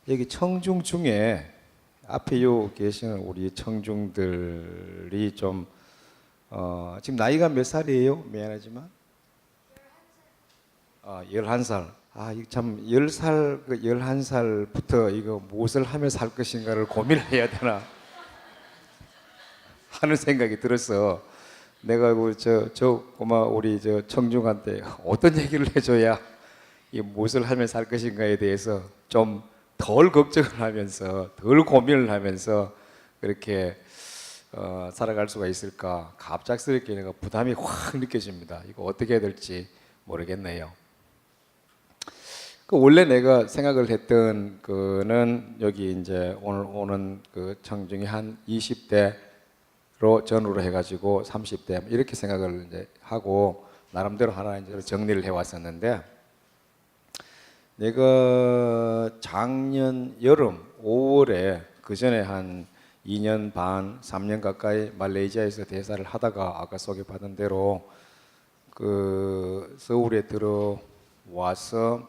여기 청중 중에 앞에 요 계시는 우리 청중들이 좀 지금 나이가 몇 살이에요? 미안하지만 11살. 이거 참 10살, 11살부터 이거 무엇을 하며 살 것인가를 고민을 해야 되나 하는 생각이 들어서 내가 저 꼬마 우리 저 청중한테 어떤 얘기를 해줘야 이 무엇을 하며 살 것인가에 대해서 좀 덜 걱정을 하면서 덜 고민을 하면서 그렇게 살아갈 수가 있을까 갑작스럽게 내가 부담이 확 느껴집니다. 이거 어떻게 해야 될지 모르겠네요. 원래 내가 생각을 했던 거는 여기 이제 오늘 오는 그 청중이 한 20대로 전후로 해가지고 30대 이렇게 생각을 이제 하고 나름대로 하나 이제 정리를 해왔었는데, 내가 작년 여름 5월에 그 전에 한 2년 반, 3년 가까이 말레이시아에서 대사를 하다가 아까 소개받은 대로 그 서울에 들어와서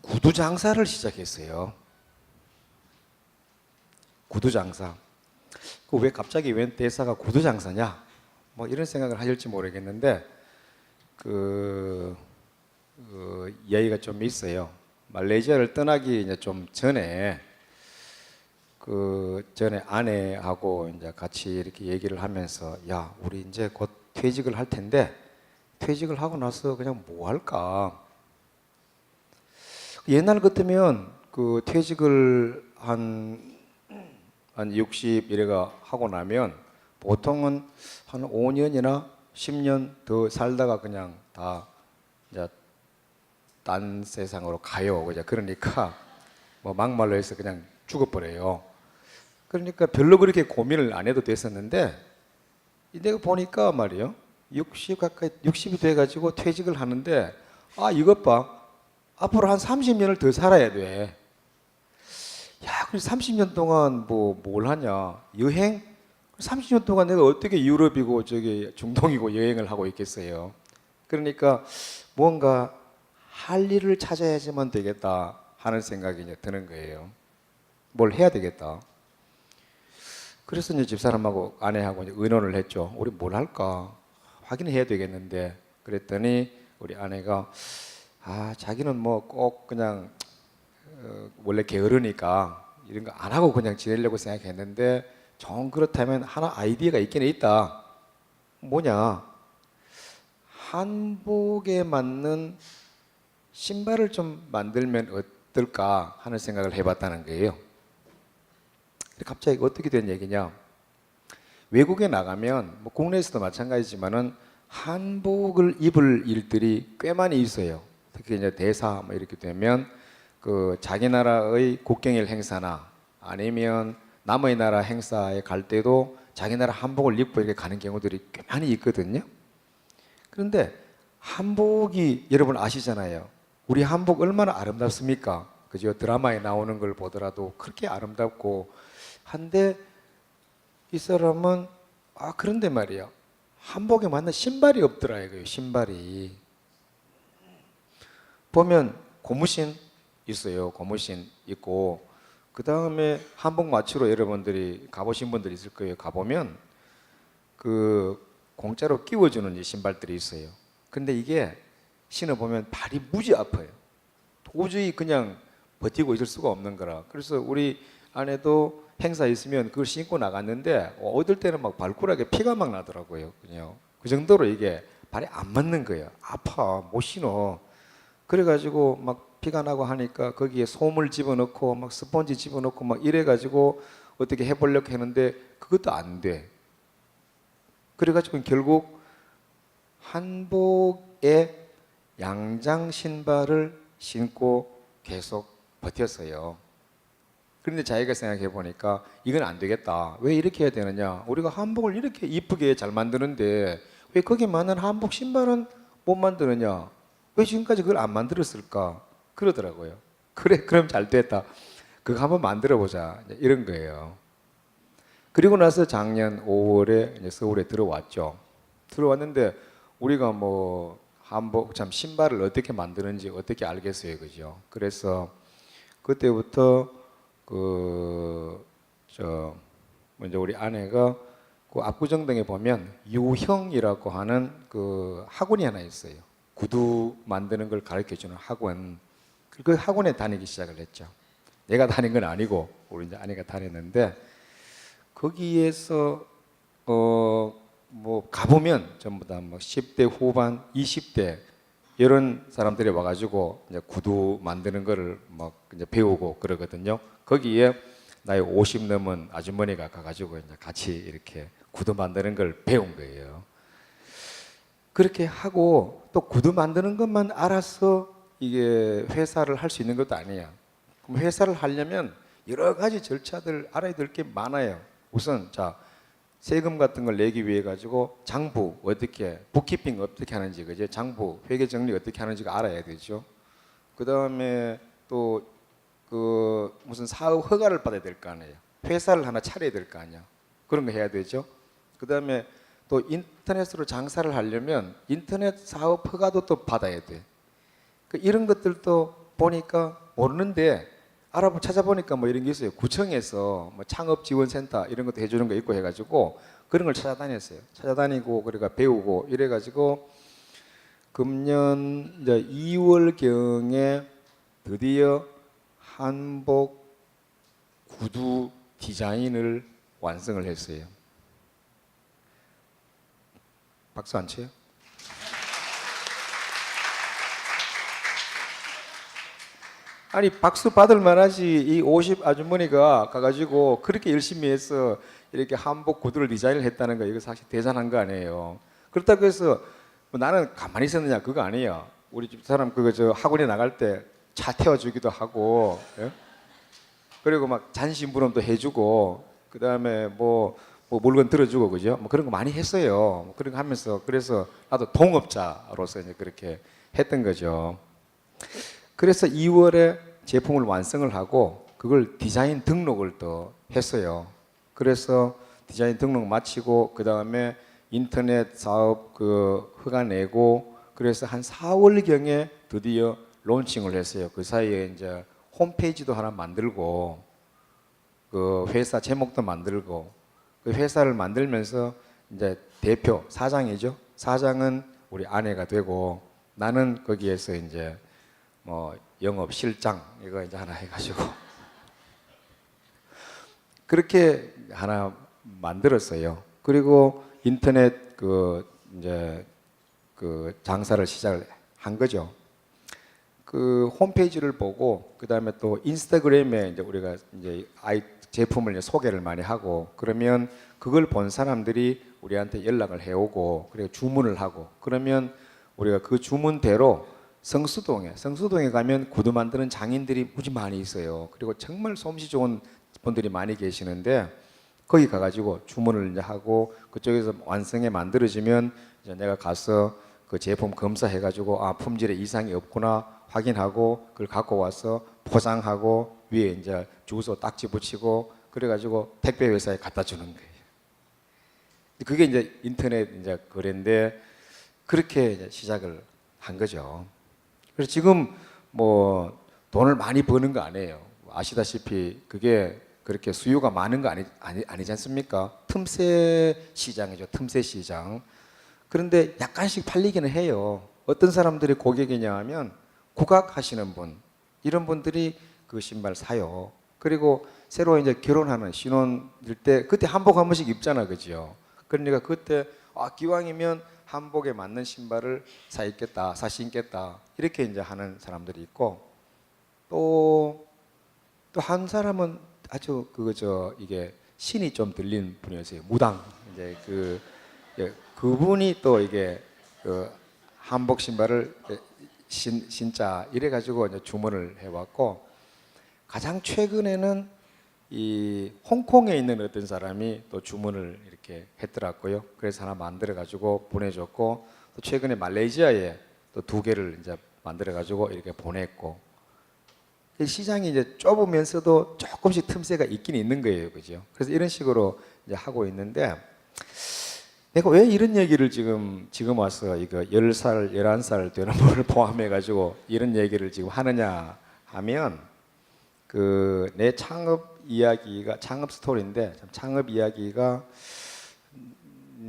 구두 장사를 시작했어요. 구두 장사. 왜 갑자기 웬 대사가 구두 장사냐? 뭐 이런 생각을 하실지 모르겠는데 이야기가 좀 있어요. 말레이시아를 떠나기 이제 좀 전에 그 전에 아내하고 이제 같이 이렇게 얘기를 하면서, 야, 우리 이제 곧 퇴직을 할 텐데 퇴직을 하고 나서 그냥 뭐 할까? 옛날 같으면 그 퇴직을 한 60 이래가 하고 나면 보통은 한 5년이나 10년 더 살다가 그냥 다 이제 딴 세상으로 가요. 그죠? 그러니까 뭐 막말로 해서 그냥 죽어버려요. 그러니까 별로 그렇게 고민을 안 해도 됐었는데 내가 보니까 말이요, 60 가까이 60이 돼가지고 퇴직을 하는데 이것 봐, 앞으로 한 30년을 더 살아야 돼. 야, 그래서 30년 동안 뭘 하냐? 여행? 30년 동안 내가 어떻게 유럽이고 저기 중동이고 여행을 하고 있겠어요? 그러니까 뭔가 할 일을 찾아야지만 되겠다 하는 생각이 이제 드는 거예요. 뭘 해야 되겠다. 그래서 이제 집사람하고 아내하고 이제 의논을 했죠. 우리 뭘 할까? 확인해야 되겠는데. 그랬더니 우리 아내가 자기는 뭐 꼭 그냥 원래 게으르니까 이런 거 안 하고 그냥 지내려고 생각했는데, 정 그렇다면 하나 아이디어가 있긴 있다. 뭐냐? 한복에 맞는 신발을 좀 만들면 어떨까 하는 생각을 해봤다는 거예요. 갑자기 어떻게 된 얘기냐? 외국에 나가면 뭐 국내에서도 마찬가지지만은 한복을 입을 일들이 꽤 많이 있어요. 특히 이제 대사 뭐 이렇게 되면 그 자기 나라의 국경일 행사나 아니면 남의 나라 행사에 갈 때도 자기 나라 한복을 입고 이렇게 가는 경우들이 꽤 많이 있거든요. 그런데 한복이 여러분 아시잖아요. 우리 한복 얼마나 아름답습니까? 그죠? 드라마에 나오는 걸 보더라도 그렇게 아름답고 한데, 이 사람은 그런데 말이야, 한복에 맞는 신발이 없더라 이거예요. 신발이 보면 고무신 있어요. 고무신 있고, 그 다음에 한복 맞추러 여러분들이 가보신 분들이 있을 거예요. 가보면 그 공짜로 끼워주는 이 신발들이 있어요. 근데 이게 신어보면 발이 무지 아파요. 도저히 그냥 버티고 있을 수가 없는 거라. 그래서 우리 아내도 행사 있으면 그걸 신고 나갔는데 어떨 때는 막 발가락에 피가 막 나더라고요. 그냥 그 정도로 이게 발에 안 맞는 거예요. 아파, 못 신어. 그래가지고 막 피가 나고 하니까 거기에 솜을 집어넣고 막 스펀지 집어넣고 막 이래가지고 어떻게 해보려고 했는데 그것도 안 돼. 그래가지고 결국 한복에 양장 신발을 신고 계속 버텼어요. 그런데 자기가 생각해 보니까 이건 안 되겠다. 왜 이렇게 해야 되느냐? 우리가 한복을 이렇게 이쁘게 잘 만드는데 왜 거기에 맞는 한복 신발은 못 만드느냐? 왜 지금까지 그걸 안 만들었을까? 그러더라고요. 그래, 그럼 잘 됐다. 그거 한번 만들어 보자. 이런 거예요. 그리고 나서 작년 5월에 이제 서울에 들어왔죠. 들어왔는데 우리가 뭐 한복 참 신발을 어떻게 만드는지 어떻게 알겠어요, 그죠? 그래서 그때부터 그 먼저 우리 아내가 그 압구정동에 보면 유형이라고 하는 그 학원이 하나 있어요. 구두 만드는 걸 가르쳐주는 학원. 그 학원에 다니기 시작을 했죠. 내가 다닌 건 아니고 우리 이제 아내가 다녔는데 거기에서 뭐 가보면 전부 다 뭐 10대 후반, 20대 이런 사람들이 와가지고 이제 구두 만드는 거를 막 이제 배우고 그러거든요. 거기에 나이 50 넘은 아주머니가 가가지고 이제 같이 이렇게 구두 만드는 걸 배운 거예요. 그렇게 하고 또 구두 만드는 것만 알아서 이게 회사를 할 수 있는 것도 아니야. 그럼 회사를 하려면 여러 가지 절차들 알아야 될 게 많아요. 우선 자 세금 같은 걸 내기 위해 가지고 장부 어떻게 북키핑 어떻게 하는지 그죠? 장부 회계 정리 어떻게 하는지가 알아야 되죠. 그 다음에 또 그 무슨 사업 허가를 받아야 될 거 아니에요. 회사를 하나 차려야 될 거 아니야. 그런 거 해야 되죠. 그 다음에 또 인터넷으로 장사를 하려면 인터넷 사업 허가도 또 받아야 돼. 이런 것들도 보니까 모르는데 찾아보니까 뭐 이런 게 있어요. 구청에서 뭐 창업지원센터 이런 것도 해주는 거 있고 해가지고 그런 걸 찾아다녔어요. 찾아다니고 그러니까 배우고 이래가지고 금년 이제 2월 경에 드디어 한복 구두 디자인을 완성을 했어요. 박수 안 쳐요? 아니 박수 받을 만하지. 이 50 아주머니가 가가지고 그렇게 열심히 해서 이렇게 한복 구두를 디자인을 했다는 거 이거 사실 대단한 거 아니에요. 그렇다고 해서 뭐 나는 가만히 있었느냐 그거 아니에요. 우리 집 사람 그거 저 학원에 나갈 때 차 태워주기도 하고, 예? 그리고 막 잔심부름도 해주고, 그 다음에 뭐 물건 들어주고 그죠? 뭐 그런 거 많이 했어요. 뭐 그런 거 하면서 그래서 나도 동업자로서 이제 그렇게 했던 거죠. 그래서 2월에 제품을 완성을 하고 그걸 디자인 등록을 또 했어요. 그래서 디자인 등록 마치고 그 다음에 인터넷 사업 그 허가 내고 그래서 한 4월경에 드디어 론칭을 했어요. 그 사이에 이제 홈페이지도 하나 만들고 그 회사 제목도 만들고 그 회사를 만들면서 이제 대표 사장이죠. 사장은 우리 아내가 되고 나는 거기에서 이제 뭐 영업 실장 이거 이제 하나 해가지고 그렇게 하나 만들었어요. 그리고 인터넷 그 이제 그 장사를 시작을 한 거죠. 그 홈페이지를 보고 그 다음에 또 인스타그램에 이제 우리가 이제 제품을 이제 소개를 많이 하고 그러면 그걸 본 사람들이 우리한테 연락을 해오고 그리고 주문을 하고 그러면 우리가 그 주문대로 성수동에 가면 구두 만드는 장인들이 무지 많이 있어요. 그리고 정말 솜씨 좋은 분들이 많이 계시는데 거기 가가지고 주문을 이제 하고 그쪽에서 완성해 만들어지면 이제 내가 가서 그 제품 검사해가지고 아 품질에 이상이 없구나 확인하고 그걸 갖고 와서 포장하고 위에 이제 주소 딱지 붙이고 그래가지고 택배 회사에 갖다 주는 거예요. 그게 이제 인터넷 이제 거래인데 그렇게 이제 시작을 한 거죠. 그래서 지금 뭐 돈을 많이 버는 거 아니에요. 아시다시피 그게 그렇게 수요가 많은 거 아니지 않습니까? 틈새 시장이죠. 틈새 시장. 그런데 약간씩 팔리기는 해요. 어떤 사람들이 고객이냐 하면 국악하시는 분 이런 분들이 그 신발 사요. 그리고 새로 이제 결혼하는 신혼일 때 그때 한복 한 번씩 입잖아, 그죠? 그러니까 그때 아 기왕이면 한복에 맞는 신발을 사 신겠다 이렇게 이제 하는 사람들이 있고 또 한 사람은 아주 이게 신이 좀 들린 분이었어요. 무당 이제 그분이 또 이게 그 한복 신발을 신자 이래 가지고 이제 주문을 해왔고 가장 최근에는 이 홍콩에 있는 어떤 사람이 또 주문을 이렇게 했더라고요. 그래서 하나 만들어 가지고 보내줬고 또 최근에 말레이시아에 또 2개를 이제 만들어 가지고 이렇게 보냈고 시장이 이제 좁으면서도 조금씩 틈새가 있긴 있는 거예요, 그죠? 그래서 이런 식으로 이제 하고 있는데 내가 왜 이런 얘기를 지금 와서 이거 10살, 11살 되는 분을 포함해 가지고 이런 얘기를 지금 하느냐 하면 그 내 창업 이야기가 창업 스토리인데 참 창업 이야기가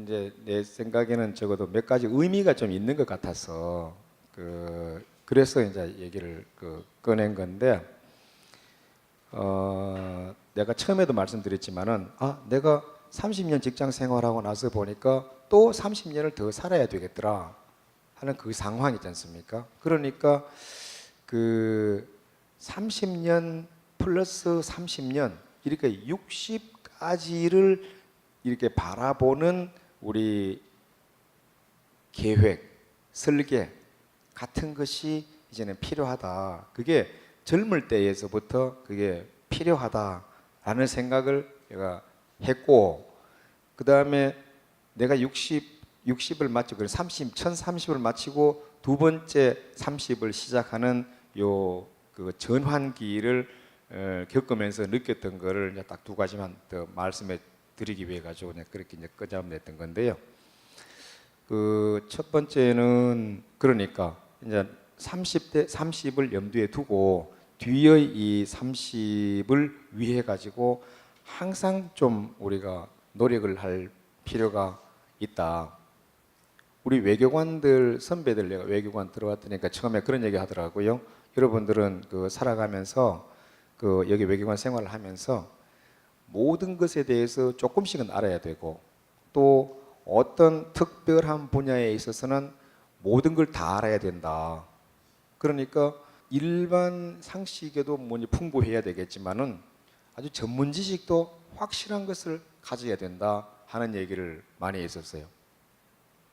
이제 내 생각에는 적어도 몇 가지 의미가 좀 있는 것 같아서 그래서 이제 얘기를 꺼낸 건데 내가 처음에도 말씀드렸지만은 내가 30년 직장 생활하고 나서 보니까 또 30년을 더 살아야 되겠더라 하는 그 상황이 있지 않습니까? 그러니까 그 30년 플러스 30년 이렇게 60까지를 이렇게 바라보는 우리 계획, 설계 같은 것이 이제는 필요하다. 그게 젊을 때에서부터 그게 필요하다라는 생각을 제가 했고, 그 다음에 내가 60을 마치고 1030을 마치고 두 번째 30을 시작하는 그 전환기를 겪으면서 느꼈던 거를 이제 딱 두 가지만 더 말씀해 드리기 위해 가지고 그렇게 이제 끄잡냈던 건데요. 그 첫 번째는 그러니까 이제 30대 30을 염두에 두고 뒤의 이 30을 위해 가지고 항상 좀 우리가 노력을 할 필요가 있다. 우리 외교관들 선배들 내가 외교관 들어왔더니까 처음에 그런 얘기 하더라고요. 여러분들은 살아가면서 여기 외교관 생활을 하면서 모든 것에 대해서 조금씩은 알아야 되고 또 어떤 특별한 분야에 있어서는 모든 걸 다 알아야 된다. 그러니까 일반 상식에도 풍부해야 되겠지만은 아주 전문 지식도 확실한 것을 가져야 된다 하는 얘기를 많이 했었어요.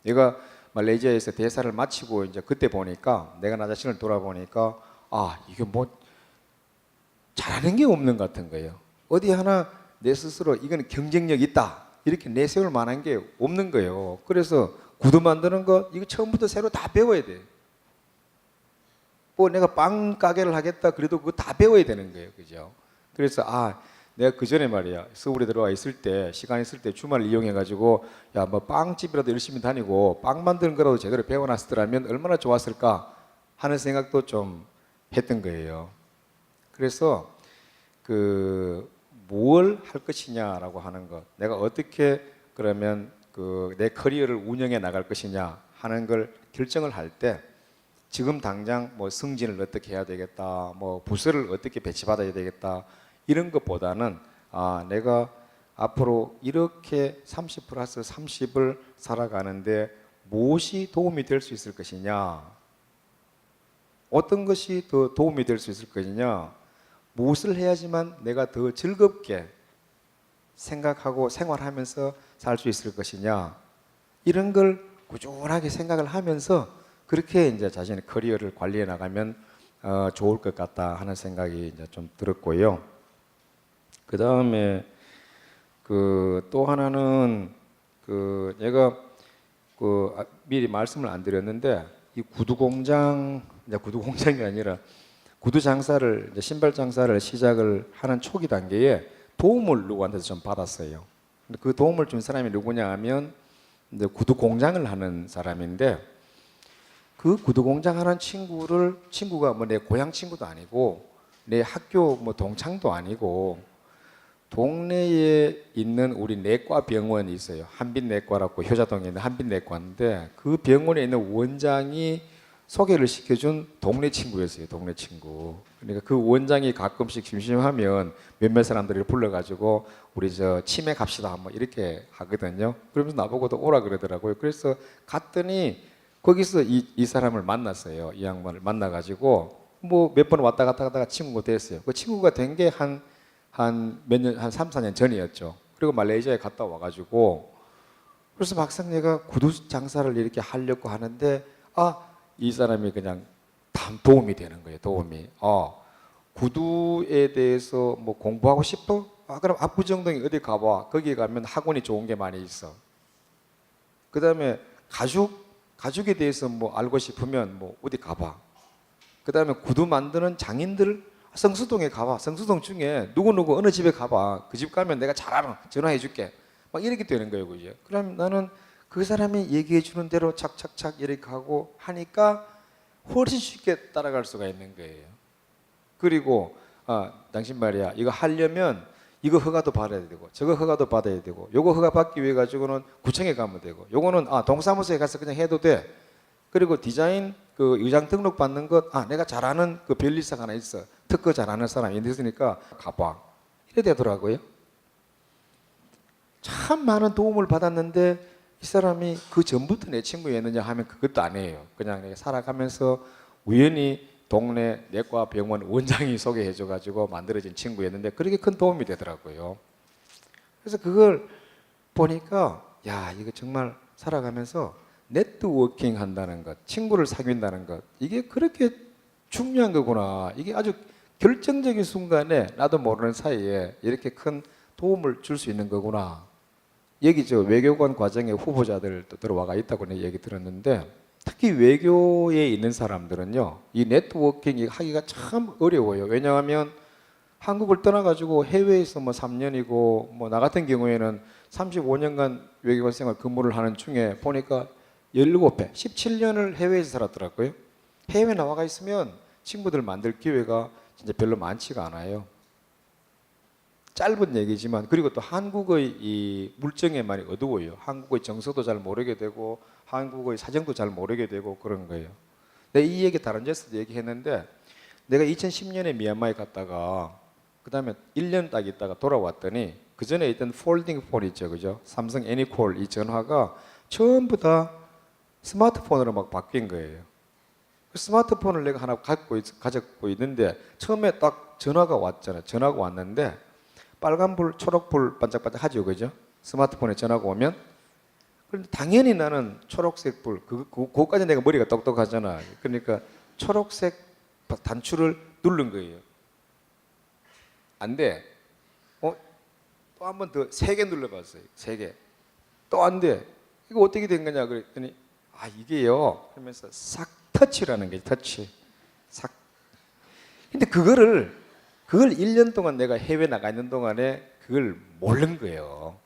내가 말레이시아에서 대사를 마치고 이제 그때 보니까 내가 나 자신을 돌아보니까 이게 잘하는 게 없는 것 같은 거예요. 어디 하나 내 스스로 이거는 경쟁력 있다 이렇게 내세울 만한 게 없는 거예요. 그래서 구두 만드는 거 이거 처음부터 새로 다 배워야 돼. 내가 빵 가게를 하겠다 그래도 그거 다 배워야 되는 거예요. 그죠? 그래서 내가 그 전에 말이야 서울에 들어와 있을 때 시간 있을 때 주말을 이용해 가지고 빵집이라도 열심히 다니고 빵 만드는 거라도 제대로 배워놨더라면 얼마나 좋았을까 하는 생각도 좀 했던 거예요. 그래서 뭘 할 것이냐라고 하는 것, 내가 어떻게 그러면 내 커리어를 운영해 나갈 것이냐 하는 걸 결정을 할 때 지금 당장 승진을 어떻게 해야 되겠다, 부서를 어떻게 배치받아야 되겠다 이런 것보다는 내가 앞으로 이렇게 30 플러스 30을 살아가는데 무엇이 도움이 될 수 있을 것이냐, 어떤 것이 더 도움이 될 수 있을 것이냐, 무엇을 해야지만 내가 더 즐겁게 생각하고 생활하면서 살 수 있을 것이냐, 이런 걸 꾸준하게 생각을 하면서 그렇게 이제 자신의 커리어를 관리해 나가면 좋을 것 같다 하는 생각이 이제 좀 들었고요. 그 다음에 또 하나는 얘가 미리 말씀을 안 드렸는데 이 구두 공장이 아니라 구두 장사를 신발 장사를 시작을 하는 초기 단계에 도움을 누구한테서 좀 받았어요. 근데 그 도움을 준 사람이 누구냐 하면 이제 구두 공장을 하는 사람인데 그 구두 공장 하는 친구가 내 고향 친구도 아니고 내 학교 동창도 아니고 동네에 있는 우리 내과 병원이 있어요. 한빛내과라고 효자동에 있는 한빛내과인데 그 병원에 있는 원장이 소개를 시켜준 동네 친구였어요. 동네 친구. 그러니까 그 원장이 가끔씩 심심하면 몇몇 사람들을 불러가지고 우리 치매 갑시다 이렇게 하거든요. 그러면서 나보고도 오라 그러더라고요. 그래서 갔더니 거기서 이 사람을 만났어요. 이 양반을 만나가지고 몇 번 왔다 갔다 하다가 친구가 됐어요. 그 친구가 된 게 한 3, 4년 전이었죠. 그리고 말레이시아에 갔다 와가지고 그래서 막상 내가 구두 장사를 이렇게 하려고 하는데 이 사람이 그냥 도움이 되는 거예요. 도움이. 구두에 대해서 공부하고 싶어? 그럼 압구정동에 어디 가봐. 거기 가면 학원이 좋은 게 많이 있어. 그 다음에 가죽에 대해서 알고 싶으면 어디 가봐. 그 다음에 구두 만드는 장인들 성수동에 가봐. 성수동 중에 누구누구 어느 집에 가봐. 그 집 가면 내가 잘 알아. 전화해 줄게. 이렇게 되는 거예요. 그죠? 그럼 나는 그 사람이 얘기해 주는 대로 착착착 이렇게 하고 하니까 훨씬 쉽게 따라갈 수가 있는 거예요. 그리고 당신 말이야, 이거 하려면 이거 허가도 받아야 되고 저거 허가도 받아야 되고 요거 허가 받기 위해 가지고는 구청에 가면 되고 요거는 동사무소에 가서 그냥 해도 돼. 그리고 디자인 그 의장 등록 받는 것 내가 잘하는 그 변리사가 하나 있어. 특허 잘하는 사람이 있으니까 가봐. 이래 되더라고요. 참 많은 도움을 받았는데 이 사람이 그 전부터 내 친구였느냐 하면 그것도 아니에요. 그냥 내가 살아가면서 우연히 동네 내과 병원 원장이 소개해줘 가지고 만들어진 친구였는데 그렇게 큰 도움이 되더라고요. 그래서 그걸 보니까 야, 이거 정말 살아가면서 네트워킹 한다는 것, 친구를 사귄다는 것, 이게 그렇게 중요한 거구나. 이게 아주 결정적인 순간에 나도 모르는 사이에 이렇게 큰 도움을 줄 수 있는 거구나. 여기 저 외교관 과정에 후보자들도 들어와가 있다고 얘기 들었는데 특히 외교에 있는 사람들은요, 이 네트워킹이 하기가 참 어려워요. 왜냐하면 한국을 떠나가지고 해외에서 뭐 3년이고 뭐 나 같은 경우에는 35년간 외교관 생활 근무를 하는 중에 보니까 17배, 17년을 해외에서 살았더라고요. 해외 나와가 있으면 친구들 만들 기회가 진짜 별로 많지가 않아요. 짧은 얘기지만, 그리고 또 한국의 이 물정에 많이 어두워요. 한국의 정서도 잘 모르게 되고 한국의 사정도 잘 모르게 되고 그런 거예요. 내가 이 얘기 다른 데서도 얘기했는데 내가 2010년에 미얀마에 갔다가 그 다음에 1년 딱 있다가 돌아왔더니 그 전에 있던 폴딩 폰 있죠, 그죠? 삼성 애니콜 이 전화가 전부 다 스마트폰으로 막 바뀐 거예요. 그 스마트폰을 내가 하나 가지고 있는데 처음에 딱 전화가 왔잖아요. 전화가 왔는데 빨간불, 초록불 반짝반짝 하죠, 그죠? 스마트폰에 전화가 오면. 그런데 당연히 나는 초록색 불, 그거까지 내가 머리가 똑똑하잖아. 그러니까 초록색 단추를 누른 거예요. 안 돼. 또 한 번 더 3개 눌러봤어요. 3개. 또 안 돼. 이거 어떻게 된 거냐 그랬더니 이게요. 그러면서 싹 터치라는 게 터치. 싹. 근데 그걸 1년 동안 내가 해외 나가 있는 동안에 그걸 모르는 거예요.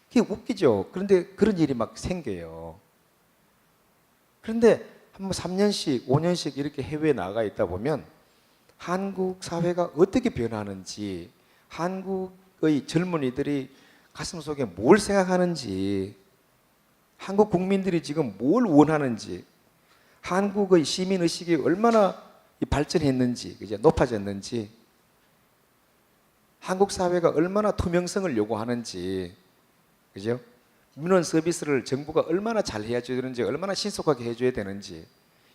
그게 웃기죠. 그런데 그런 일이 막 생겨요. 그런데 한 3년씩, 5년씩 이렇게 해외에 나가 있다 보면 한국 사회가 어떻게 변하는지, 한국의 젊은이들이 가슴속에 뭘 생각하는지, 한국 국민들이 지금 뭘 원하는지, 한국의 시민의식이 얼마나 발전했는지, 이제 높아졌는지, 한국 사회가 얼마나 투명성을 요구하는지, 그죠? 민원 서비스를 정부가 얼마나 잘 해줘야 되는지, 얼마나 신속하게 해줘야 되는지,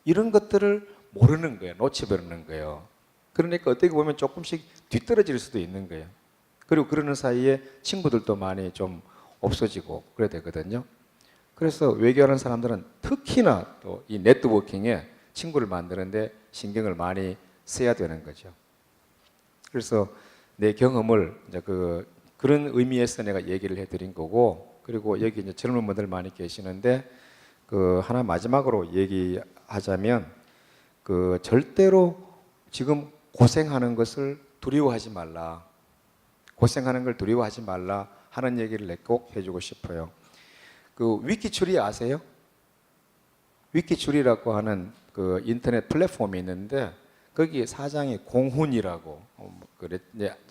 이런 것들을 모르는 거예요. 놓쳐버리는 거예요. 그러니까 어떻게 보면 조금씩 뒤떨어질 수도 있는 거예요. 그리고 그러는 사이에 친구들도 많이 좀 없어지고 그래야 되거든요. 그래서 외교하는 사람들은 특히나 또 이 네트워킹에 친구를 만드는데 신경을 많이 써야 되는 거죠. 그래서 내 경험을 이제 그런 의미에서 내가 얘기를 해드린 거고, 그리고 여기 이제 젊은 분들 많이 계시는데 하나 마지막으로 얘기하자면 절대로 지금 고생하는 것을 두려워하지 말라. 고생하는 걸 두려워하지 말라 하는 얘기를 내가 꼭 해주고 싶어요. 위키추리 아세요? 위키추리라고 하는 인터넷 플랫폼이 있는데 거기에 사장이 공훈이라고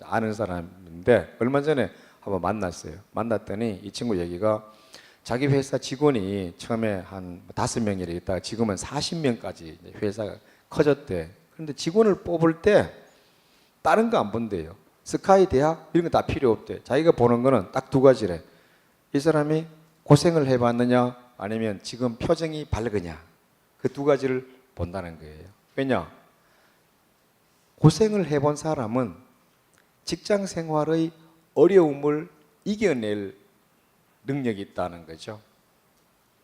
아는 사람인데 얼마 전에 한번 만났어요. 만났더니 이 친구 얘기가 자기 회사 직원이 처음에 한 5명이라 있다가 지금은 40명까지 회사가 커졌대. 그런데 직원을 뽑을 때 다른 거 안 본대요. 스카이 대학 이런 거 다 필요 없대. 자기가 보는 거는 딱 2가지래. 이 사람이 고생을 해봤느냐 아니면 지금 표정이 밝으냐, 그 2가지를 본다는 거예요. 왜냐? 고생을 해본 사람은 직장 생활의 어려움을 이겨낼 능력이 있다는 거죠.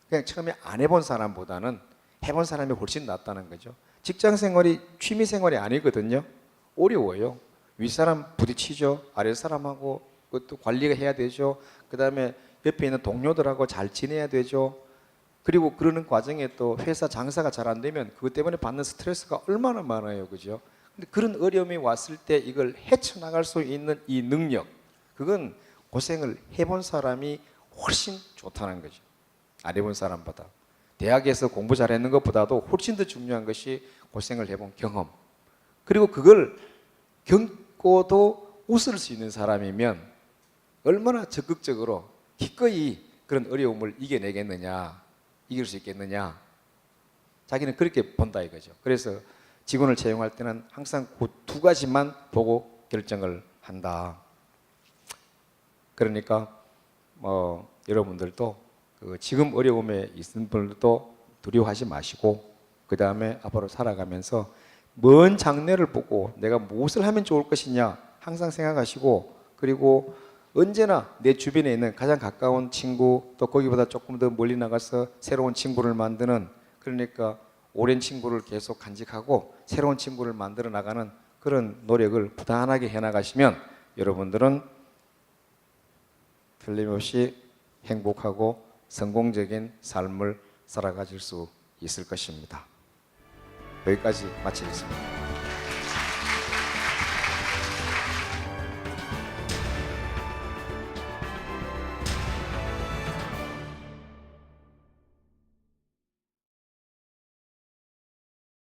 그냥 처음에 안 해본 사람보다는 해본 사람이 훨씬 낫다는 거죠. 직장 생활이 취미 생활이 아니거든요. 어려워요. 윗사람 부딪히죠. 아랫사람하고 그것도 관리가 해야 되죠. 그 다음에 옆에 있는 동료들하고 잘 지내야 되죠. 그리고 그러는 과정에 또 회사 장사가 잘 안 되면 그것 때문에 받는 스트레스가 얼마나 많아요. 그죠? 근데 그런 어려움이 왔을 때 이걸 헤쳐나갈 수 있는 이 능력, 그건 고생을 해본 사람이 훨씬 좋다는 거죠. 안 해본 사람보다. 대학에서 공부 잘했는 것보다도 훨씬 더 중요한 것이 고생을 해본 경험. 그리고 그걸 겪고도 웃을 수 있는 사람이면 얼마나 적극적으로 기꺼이 그런 어려움을 이겨내겠느냐, 이길 수 있겠느냐. 자기는 그렇게 본다 이거죠. 그래서 직원을 채용할 때는 항상 그 두 가지만 보고 결정을 한다. 그러니까 여러분들도 지금 어려움에 있는 분들도 두려워하지 마시고, 그 다음에 앞으로 살아가면서 먼 장래를 보고 내가 무엇을 하면 좋을 것이냐 항상 생각하시고, 그리고 언제나 내 주변에 있는 가장 가까운 친구, 또 거기보다 조금 더 멀리 나가서 새로운 친구를 만드는, 그러니까 오랜 친구를 계속 간직하고 새로운 친구를 만들어 나가는 그런 노력을 부단하게 해나가시면 여러분들은 틀림없이 행복하고 성공적인 삶을 살아가실 수 있을 것입니다. 여기까지 마치겠습니다.